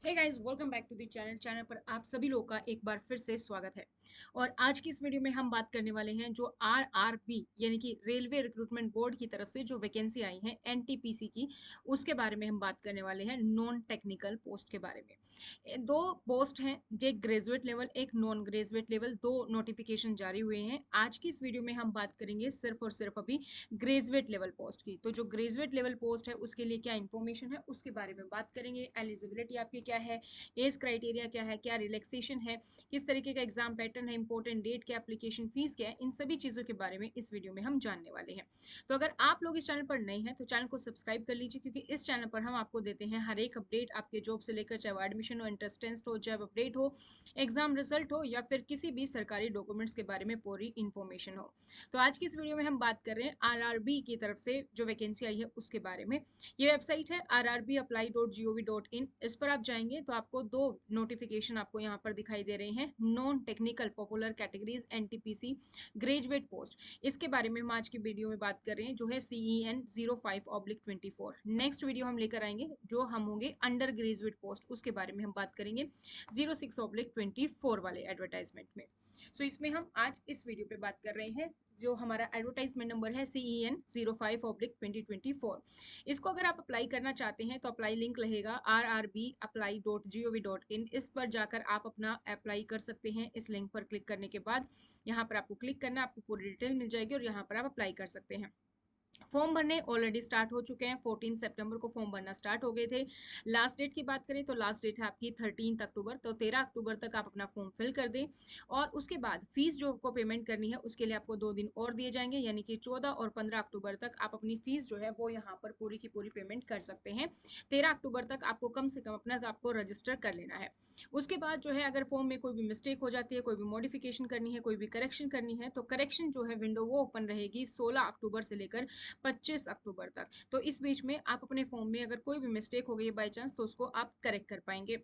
Hey guys, welcome back to the channel पर आप सभी लोगों का एक बार फिर से स्वागत है। और आज की इस वीडियो में हम बात करने वाले हैं जो आरआरबी यानी कि रेलवे रिक्रूटमेंट बोर्ड की तरफ से जो वैकेंसी आई है एनटीपीसी की, उसके बारे में हम बात करने वाले हैं, नॉन टेक्निकल पोस्ट के बारे में। दो पोस्ट हैं, एक ग्रेजुएट लेवल एक नॉन ग्रेजुएट लेवल, दो नोटिफिकेशन जारी हुए हैं। आज की इस वीडियो में हम बात करेंगे सिर्फ और सिर्फ अभी ग्रेजुएट लेवल पोस्ट की। तो जो ग्रेजुएट लेवल पोस्ट है उसके लिए क्या इंफॉर्मेशन है उसके बारे में बात करेंगे। एलिजिबिलिटी आपकी क्या है, एज क्राइटेरिया क्या है, क्या रिलैक्सेशन है, किस तरीके का एग्जाम पैटर्न है, इंपॉर्टेंट डेट क्या, एप्लीकेशन फीस क्या है, इन सभी चीजों के बारे में इस वीडियो में हम जानने वाले हैं। तो अगर आप लोग इस चैनल पर नए हैं तो चैनल को सब्सक्राइब कर लीजिए, क्योंकि इस चैनल पर हम आपको देते हैं हर एक अपडेट आपके जॉब से लेकर, चाहे वो एडमिशन हो, इंट्रेंस टेस्ट हो, जॉब अपडेट हो, एग्जाम रिजल्ट हो, या फिर किसी भी सरकारी डॉक्यूमेंट्स के बारे में पूरी इंफॉर्मेशन हो। तो आज की इस वीडियो में हम बात कर रहे हैं आरआरबी की तरफ से जो वैकेंसी आई है उसके बारे में। ये वेबसाइट है rrbapply.gov.in। इस पर आप जाएंगे तो आपको दो नोटिफिकेशन आपको यहाँ पर दिखाई दे रहे हैं, non technical popular categories NTPC graduate post. इसके बारे में हम आज की वीडियो में बात कर रहे हैं, जो है CEN 05/24। नेक्स्ट वीडियो हम लेकर आएंगे जो हम होंगे अंडर ग्रेजुएट पोस्ट, उसके बारे में हम बात करेंगे 06/24 वाले एडवर्टाइजमेंट में। सो इसमें हम आज इस वीडियो पे बात कर रहे हैं, जो हमारा एडवर्टाइजमेंट नंबर है CEN 05/2024। इसको अगर आप अप्लाई करना चाहते हैं तो अप्लाई लिंक रहेगा rrbapply.gov.in। इस पर जाकर आप अपना अप्लाई कर सकते हैं। इस लिंक पर क्लिक करने के बाद यहाँ पर आपको क्लिक करना है, आपको पूरी डिटेल मिल जाएगी और यहाँ पर आप अप्लाई कर सकते हैं। फॉर्म भरने ऑलरेडी स्टार्ट हो चुके हैं, 14 सितंबर को फॉर्म भरना स्टार्ट हो गए थे। लास्ट डेट की बात करें तो लास्ट डेट है आपकी 13 अक्टूबर, तो 13 अक्टूबर तक आप अपना फॉर्म फिल कर दें। और उसके बाद फीस जो आपको पेमेंट करनी है उसके लिए आपको 2 दिन और दिए जाएंगे, यानी कि 14 और 15 अक्टूबर तक आप अपनी फीस जो है वो यहाँ पर पूरी की पूरी पेमेंट कर सकते हैं। 13 अक्टूबर तक आपको कम से कम अपना आपको रजिस्टर कर लेना है। उसके बाद जो है अगर फॉर्म में कोई भी मिस्टेक हो जाती है, कोई भी मॉडिफिकेशन करनी है, कोई भी करेक्शन करनी है, तो करेक्शन जो है विंडो वो ओपन रहेगी 16 अक्टूबर से लेकर 25 अक्टूबर तक। तो इस बीच में आप अपने फॉर्म में अगर कोई भी मिस्टेक हो गई है बाई चांस, तो उसको आप करेक्ट कर पाएंगे।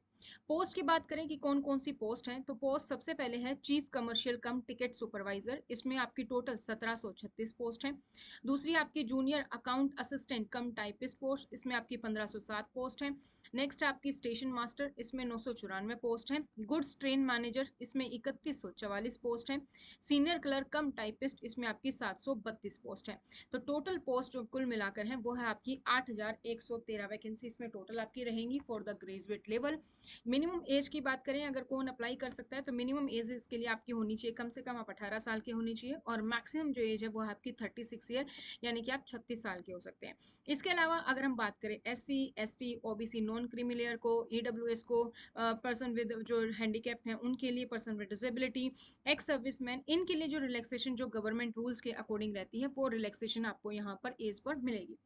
पोस्ट की बात करें कि कौन कौन सी पोस्ट है, तो पोस्ट सबसे पहले है चीफ कमर्शियल कम टिकट सुपरवाइजर। इसमें आपकी टोटल 1736 पोस्ट है। दूसरी आपकी जूनियर अकाउंट असिस्टेंट कम टाइपिस्ट पोस्ट, इसमें आपकी 1507 पोस्ट है। नेक्स्ट आपकी स्टेशन मास्टर, इसमें 994 पोस्ट है। गुड्स ट्रेन मैनेजर, इसमें 3144 पोस्ट है। सीनियर क्लर्क कम टाइपिस्ट, इसमें आपकी 732 पोस्ट है। तो टोटल पोस्ट जो कुल मिलाकर है वो है आपकी 8113 वैकेंसी इसमें टोटल आपकी रहेंगी for the graduate level. Minimum age की बात करें अगर कौन अप्लाई कर सकता है, तो मिनिमम एज इसके लिए आपकी होनी चाहिए कम से कम आप 18 साल के होनी चाहिए, और मैक्सिमम जो एज है वो है आपकी 36 ईयर, यानी कि आप 36 साल के हो सकते हैं। इसके अलावा अगर हम बात करें SC ST OBC non creamy layer को, EWS को, पर्सन विद जो हैंडीकैप हैं उनके लिए, person with disability, ex serviceman, इनके लिए जो रिलैक्सेशन जो गवर्नमेंट रूल्स के अकॉर्डिंग रहती है वो रिलैक्सेशन आपको यहाँ पर एज पर मिलेगी।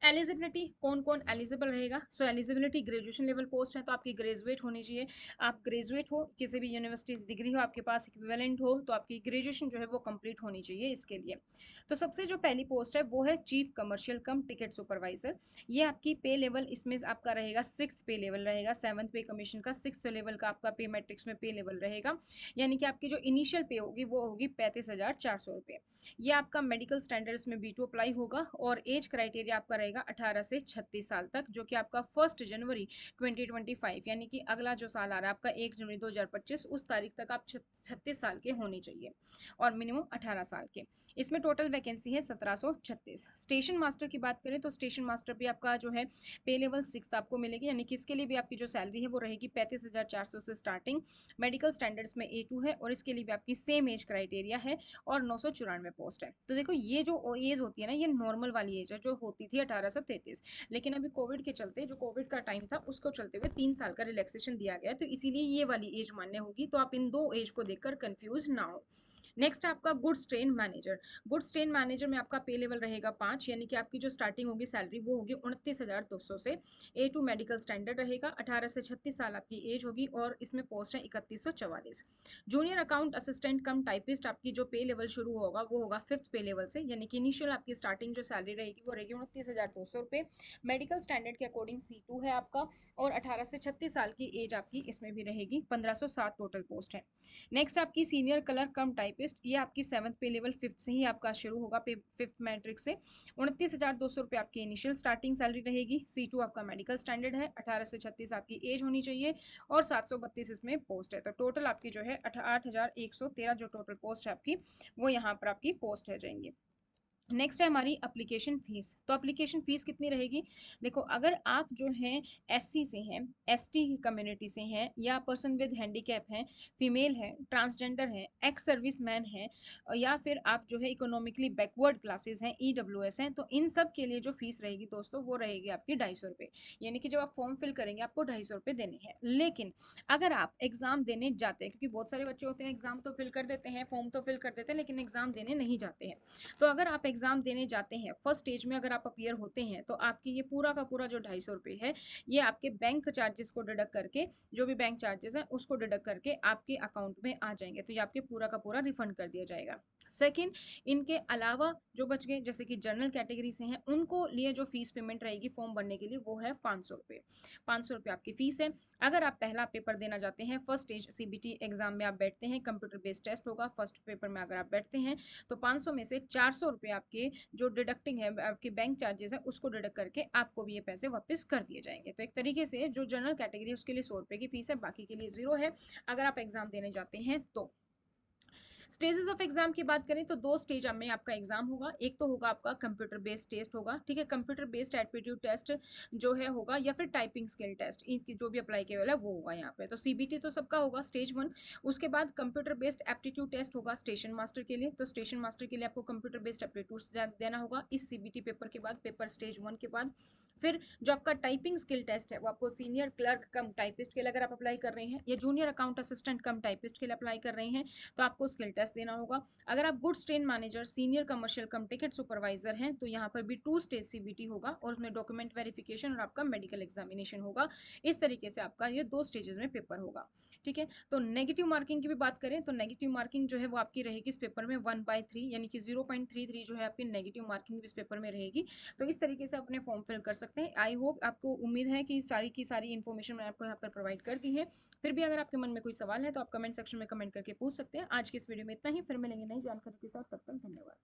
एलिजिबिलिटी कौन कौन एलिजिबल रहेगा, सो एलिजिबिलिटी ग्रेजुएशन लेवल पोस्ट है तो आपकी ग्रेजुएट होनी चाहिए। आप ग्रेजुएट हो, किसी भी यूनिवर्सिटी से डिग्री हो आपके पास, इक्विवेलेंट हो, तो आपकी ग्रेजुएशन जो है वो कंप्लीट होनी चाहिए इसके लिए। तो सबसे जो पहली पोस्ट है वो है चीफ कमर्शियल कम टिकट सुपरवाइजर। ये आपकी पे लेवल इसमें आपका रहेगा 6th पे लेवल रहेगा, 7th पे कमीशन का 6th लेवल का आपका पे मैट्रिक्स में पे लेवल रहेगा। यानी कि आपकी जो इनिशियल पे होगी वो होगी 35,400 रुपये। ये आपका मेडिकल स्टैंडर्ड्स में B2 अप्लाई होगा, और एज क्राइटेरिया आपका रहेगा 18 से 36 साल तक, जो कि आपका 1 जनवरी 2025 यानी कि अगला जो साल आ रहा है आपका 1 जनवरी 2025, उस तारीख तक आप 36 साल के होने चाहिए, और मिनिमम 18 साल के। इसमें टोटल वैकेंसी है 1736। स्टेशन मास्टर की बात करें तो स्टेशन मास्टर भी आपका जो है पे लेवल 6 आपको मिलेगी, यानी कि इसके लिए भी आपकी जो सैलरी है वो रहेगी 35,400 से स्टार्टिंग। मेडिकल स्टैंडर्ड्स में A2 है, और इसके लिए भी आपकी सेम एज क्राइटेरिया है, और 994 पोस्ट है। तो देखो ये जो एज होती है ना, ये नॉर्मल वाली एज है जो होती थी 1833, लेकिन अभी कोविड के चलते, जो कोविड का टाइम था उसको चलते हुए 3 साल का रिलैक्सेशन दिया गया, तो इसीलिए ये वाली एज मान्य होगी। तो आप इन दो एज को देखकर कंफ्यूज ना हो। नेक्स्ट आपका goods train manager. Goods train manager में आपका पे लेवल रहेगा 5, यानी कि आपकी जो स्टार्टिंग होगी सैलरी वो होगी 29,200 से। A2 मेडिकल स्टैंडर्ड रहेगा, 18 से 36 साल आपकी एज होगी, और इसमें पोस्ट है 3144। जूनियर अकाउंट असिस्टेंट कम टाइपिस्ट, आपकी जो पे लेवल शुरू होगा वो होगा 5th पे लेवल से, यानी कि इनिशियल आपकी स्टार्टिंग जो सैलरी रहेगी वो रहेगी 29,200 रुपये। मेडिकल स्टैंडर्ड के अकॉर्डिंग C2 है आपका, और 18 से 36 साल की एज आपकी इसमें भी रहेगी। 1507 टोटल पोस्ट है। नेक्स्ट आपकी सीनियर क्लर्क कम टाइपिस्ट टाइपिस्ट, ये आपकी 7th पे लेवल 5th से ही आपका शुरू होगा, पे 5th मैट्रिक से। 29,200 रुपये आपकी इनिशियल स्टार्टिंग सैलरी रहेगी। C2 आपका मेडिकल स्टैंडर्ड है, 18 से 36 आपकी एज होनी चाहिए और 732 इसमें पोस्ट है। तो टोटल आपकी जो है 8,113 जो टोटल पोस्ट है आपकी, वो यहाँ पर आपकी पोस्ट रह जाएंगी। नेक्स्ट है हमारी एप्लीकेशन फीस। तो एप्लीकेशन फीस कितनी रहेगी? देखो, अगर आप जो हैं SC से हैं, ST कम्युनिटी से हैं, या पर्सन विद हैंडीकैप हैं, फीमेल हैं, ट्रांसजेंडर हैं, एक्स सर्विस मैन हैं, या फिर आप जो है इकोनॉमिकली बैकवर्ड क्लासेस हैं, EWS हैं, तो इन सब के लिए जो फीस रहेगी दोस्तों वो रहेगी आपकी 250 रुपये। यानी कि जब आप फॉर्म फिल करेंगे आपको 250 रुपये देने हैं। लेकिन अगर आप एग्जाम देने जाते हैं, क्योंकि बहुत सारे बच्चे होते हैं एग्जाम तो फिल कर देते हैं, फॉर्म तो फिल कर देते हैं, लेकिन एग्जाम देने नहीं जाते हैं, तो अगर आप एग्जाम देने जाते हैं, फर्स्ट स्टेज में अगर आप अपीयर होते हैं, तो आपकी ये पूरा का पूरा जो 250 रुपये है, ये आपके बैंक चार्जेस को डिडक्ट करके, जो भी बैंक चार्जेस है उसको डिडक्ट करके आपके अकाउंट में आ जाएंगे, तो ये आपके पूरा का पूरा रिफंड कर दिया जाएगा। सेकंड, इनके अलावा जो बच गए, जैसे कि जनरल कैटेगरी से हैं, उनको लिए जो फीस पेमेंट रहेगी फॉर्म भरने के लिए, वो है 500 रुपये। 500 रुपये आपकी फीस है। अगर आप पहला पेपर देना जाते हैं, फर्स्ट स्टेज CBT एग्जाम में आप बैठते हैं, कंप्यूटर बेस्ड टेस्ट होगा, फर्स्ट पेपर में अगर आप बैठते हैं, तो 500 में से 400 रुपये आपके जो डिडक्टिंग है, आपके बैंक चार्जेस है, उसको डिडक्ट करके आपको भी ये पैसे वापस कर दिए जाएंगे। तो एक तरीके से जो जनरल कैटेगरी है उसके लिए 100 रुपये की फीस है, बाकी के लिए 0 है अगर आप एग्जाम देने जाते हैं तो। स्टेजेस ऑफ एग्जाम की बात करें तो 2 स्टेज में आपका एग्जाम होगा। एक तो होगा आपका कंप्यूटर बेस्ड टेस्ट होगा, ठीक है, कंप्यूटर बेस्ड एप्टीट्यूड टेस्ट जो है होगा, या फिर टाइपिंग स्किल टेस्ट, इनकी जो भी अप्लाई किया है वो होगा यहाँ पे। तो CBT तो सबका होगा स्टेज 1। उसके बाद कंप्यूटर बेस्ड एप्टीट्यूड टेस्ट होगा स्टेशन मास्टर के लिए। तो स्टेशन मास्टर के लिए आपको कंप्यूटर बेस्ड एप्टीट्यूड देना होगा इस CBT पेपर के बाद, पेपर स्टेज 1 के बाद। फिर जो आपका टाइपिंग स्किल टेस्ट है वो आपको सीनियर क्लर्क कम टाइपिस्ट के लिए अगर आप अप्लाई कर रहे हैं, या जूनियर अकाउंट असिस्टेंट कम टाइपिस्ट के लिए अप्लाई कर रहे हैं, तो आपको स्किल टेस्ट देना होगा। अगर आप goods train manager, senior commercial कम टिकट सुपरवाइजर हैं, तो यहाँ पर भी 2 स्टेज CBT होगा और उसमें डॉक्यूमेंट वेरिफिकेशन और आपका मेडिकल एग्जामिनेशन होगा। इस तरीके से आपका ये 2 स्टेजेस में पेपर होगा, ठीक है। तो नेगेटिव मार्किंग की भी बात करें तो नेगेटिव मार्किंग जो है वो आपकी रहेगी इस पेपर में 1/3, यानी कि 0.33 जो है आपकी नेगेटिव मार्किंग इस पेपर में रहेगी। तो इस तरीके से अपने फॉर्म फिल कर सकते हैं। आई होप, आपको उम्मीद है कि सारी की सारी इन्फॉर्मेशन मैंने आपको यहाँ पर प्रोवाइड कर दी है। फिर भी अगर आपके मन में कोई सवाल है तो आप कमेंट सेक्शन में कमेंट करके पूछ सकते हैं। आज की इस वीडियो में इतना ही, फिर मिलेंगे नई जानकारी के साथ, तब तक धन्यवाद।